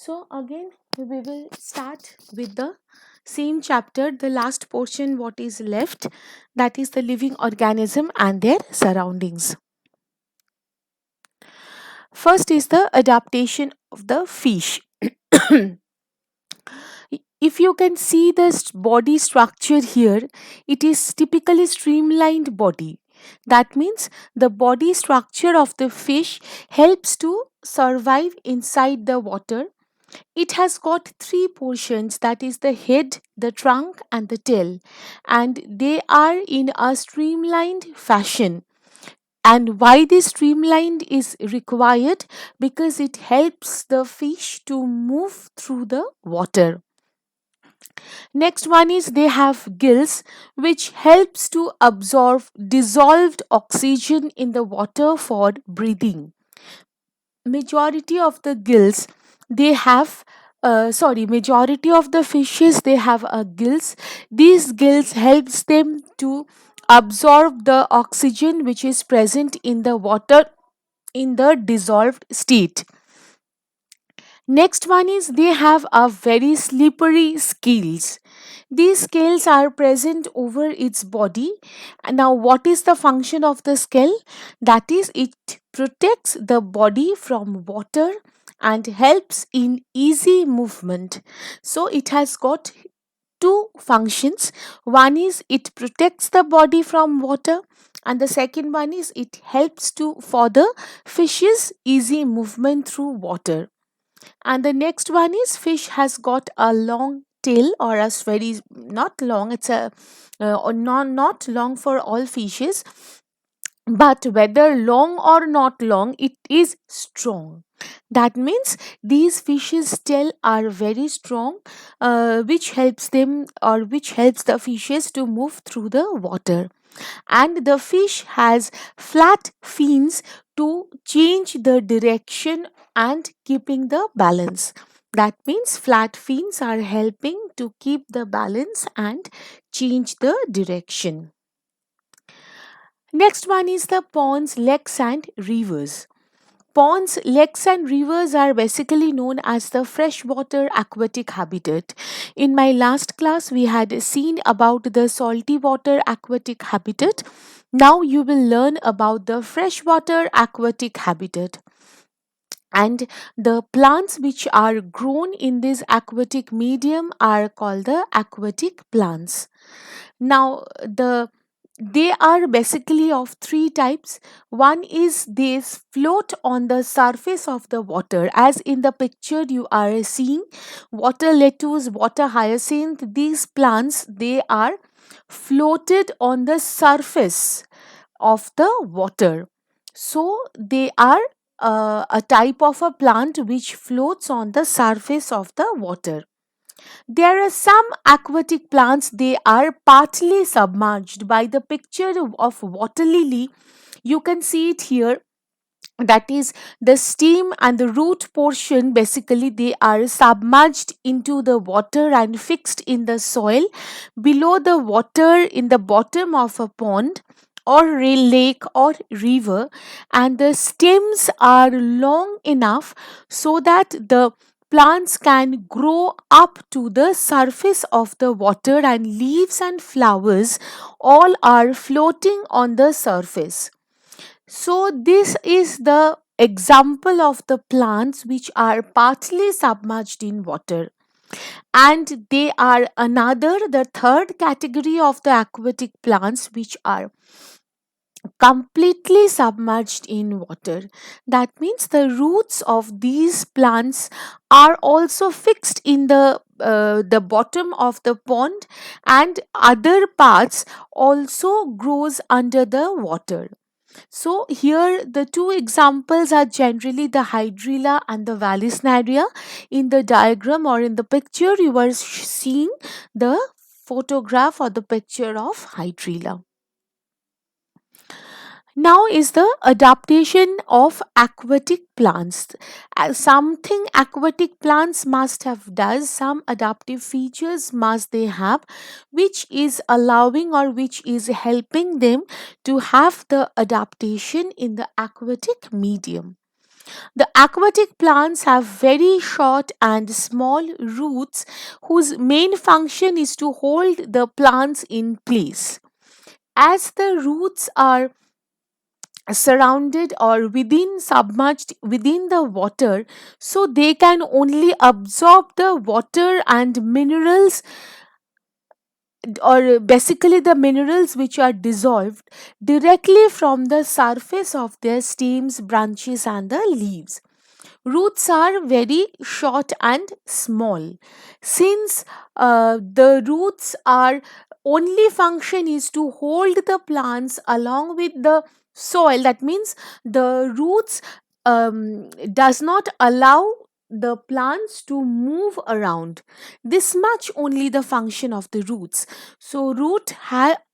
So again we will start with the same chapter, the last portion what is left, that is the living organism and their surroundings. First is the adaptation of the fish. If you can see the body structure here, it is typically streamlined body. That means the body structure of the fish helps to survive inside the water. It has got three portions, that is the head, the trunk, and the tail, and they are in a streamlined fashion. And why this streamlined is required? Because it helps the fish to move through the water. Next one is they have gills which helps to absorb dissolved oxygen in the water for breathing. Majority of the gills they have majority of the fishes they have gills. These gills helps them to absorb the oxygen which is present in the water in the dissolved state. Next one is they have a very slippery scales. These scales are present over its body. And now, what is the function of the scale? That is, it protects the body from water and helps in easy movement. So, it has got two functions. One is it protects the body from water, and the second one is it helps to for the fish's easy movement through water. And the next one is fish has got a long tail, or a very not long, it's a or not long for all fishes, but whether long or not long, it is strong. That means these fishes tail are very strong, which helps them, or which helps the fishes to move through the water. And the fish has flat fins to change the direction and keeping the balance. That means flat fins are helping to keep the balance and change the direction. Next one is the ponds, lakes, and rivers. Ponds, lakes, and rivers are basically known as the freshwater aquatic habitat. In my last class, we had seen about the salty water aquatic habitat. Now you will learn about the freshwater aquatic habitat. And the plants which are grown in this aquatic medium are called the aquatic plants. Now, they are basically of three types. One is they float on the surface of the water, as in the picture you are seeing water lettuce, water hyacinth. These plants they are floated on the surface of the water. So they are a type of a plant which floats on the surface of the water. There are some aquatic plants, they are partly submerged. By the picture of water lily, you can see it here. That is the stem and the root portion, basically, they are submerged into the water and fixed in the soil below the water in the bottom of a pond or a lake or river, and the stems are long enough so that the plants can grow up to the surface of the water, and leaves and flowers all are floating on the surface. So, this is the example of the plants which are partly submerged in water. And they are another, the third category of the aquatic plants which are completely submerged in water. That means the roots of these plants are also fixed in the bottom of the pond, and other parts also grows under the water. So here the two examples are generally the hydrilla and the vallisneria. In the diagram or in the picture you are seeing the photograph or the picture of hydrilla. Now is the adaptation of aquatic plants. Something aquatic plants must have does, some adaptive features must they have, which is allowing or which is helping them to have the adaptation in the aquatic medium. The aquatic plants have very short and small roots whose main function is to hold the plants in place. As the roots are surrounded or within submerged within the water, so they can only absorb the water and minerals, or basically the minerals which are dissolved directly from the surface of their stems, branches and the leaves. Roots are very short and small. Since the roots are only function is to hold the plants along with the soil, that means the roots does not allow the plants to move around. This much only the function of the roots. So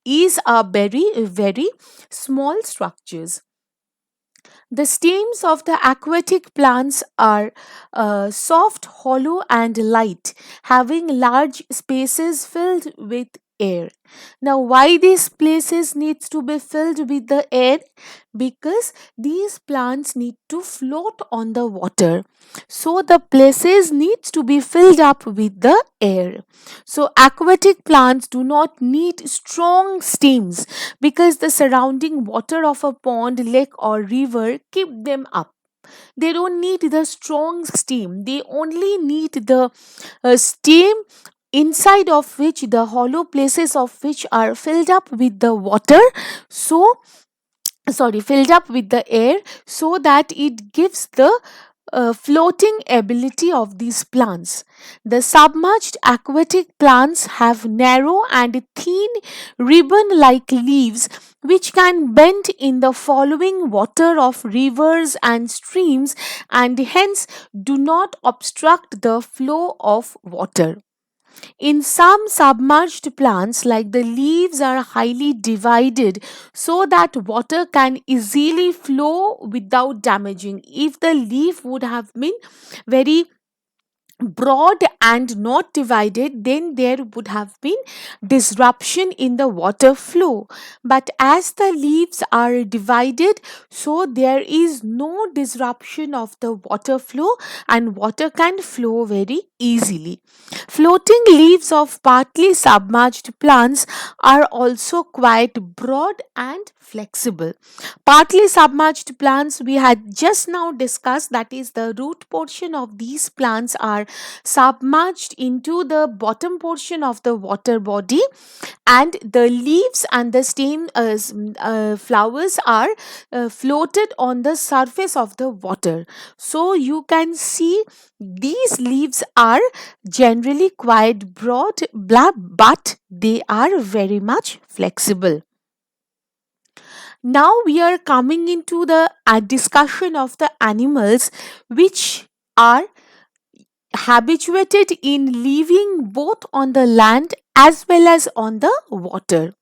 is a very small structures. The stems of the aquatic plants are soft, hollow, and light, having large spaces filled with air. Now, why these places needs to be filled with the air? Because these plants need to float on the water. So the places needs to be filled up with the air. So aquatic plants do not need strong stems because the surrounding water of a pond, lake or river keep them up. They don't need the strong steam, they only need the steam inside of which the hollow places of which are filled up with the water, so filled up with the air, so that it gives the floating ability of these plants. The submerged aquatic plants have narrow and thin ribbon like leaves which can bend in the following water of rivers and streams, and hence do not obstruct the flow of water. In some submerged plants, like the leaves are highly divided so that water can easily flow without damaging. If the leaf would have been very broad and not divided, then there would have been disruption in the water flow. But as the leaves are divided, so there is no disruption of the water flow and water can flow very easily. Floating leaves of partly submerged plants are also quite broad and flexible. Partly submerged plants we had just now discussed, that is the root portion of these plants are submerged into the bottom portion of the water body, and the leaves and the stem flowers are floated on the surface of the water. So you can see these leaves are generally quite broad, but they are very much flexible. Now we are coming into the discussion of the animals which are habituated in living both on the land as well as on the water.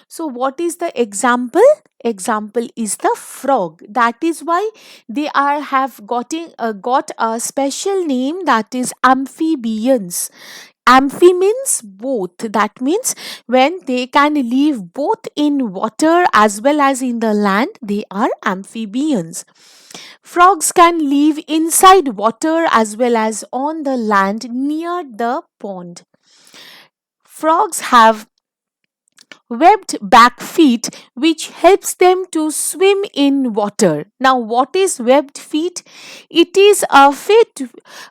So what is the example? Example is the frog. That is why they are have got a special name, that is amphibians. Amphi means both. That means when they can live both in water as well as in the land, they are amphibians. Frogs can live inside water as well as on the land near the pond. Frogs have webbed back feet which helps them to swim in water. Now what is webbed feet? It is a feet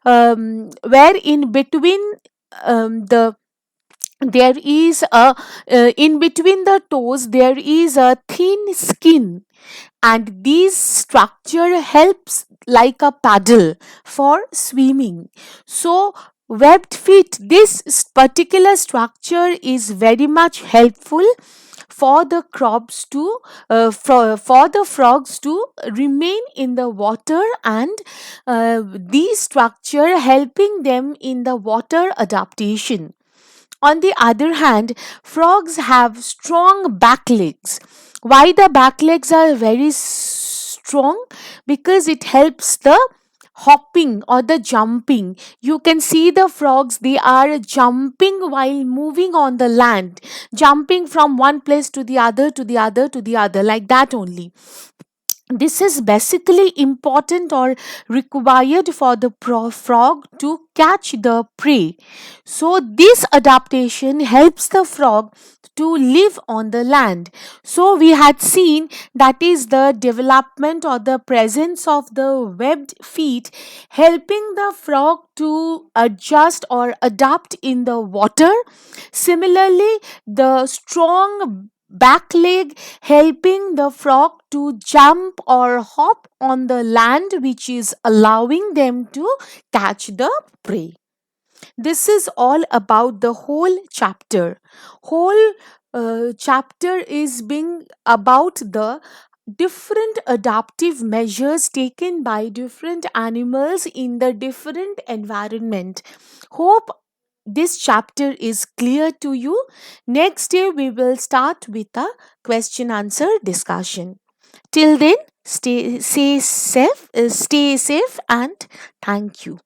where in between the there is a in between the toes there is a thin skin, and this structure helps like a paddle for swimming. So webbed feet, this particular structure is very much helpful for the crops to for the frogs to remain in the water, and this structure helping them in the water adaptation. On the other hand, frogs have strong back legs. Why the back legs are very strong? Because it helps the hopping or the jumping. You can see the frogs, they are jumping while moving on the land, jumping from one place to the other, to the other, to the other, like that only. This is basically important or required for the frog to catch the prey. So, this adaptation helps the frog to live on the land. So, we had seen that is the development or the presence of the webbed feet helping the frog to adjust or adapt in the water. Similarly, the strong back leg helping the frog to jump or hop on the land, which is allowing them to catch the prey. This is all about the whole chapter. Whole chapter is being about the different adaptive measures taken by different animals in the different environment. Hope this chapter is clear to you. Next day we will start with a question answer discussion. Till then, stay safe and thank you.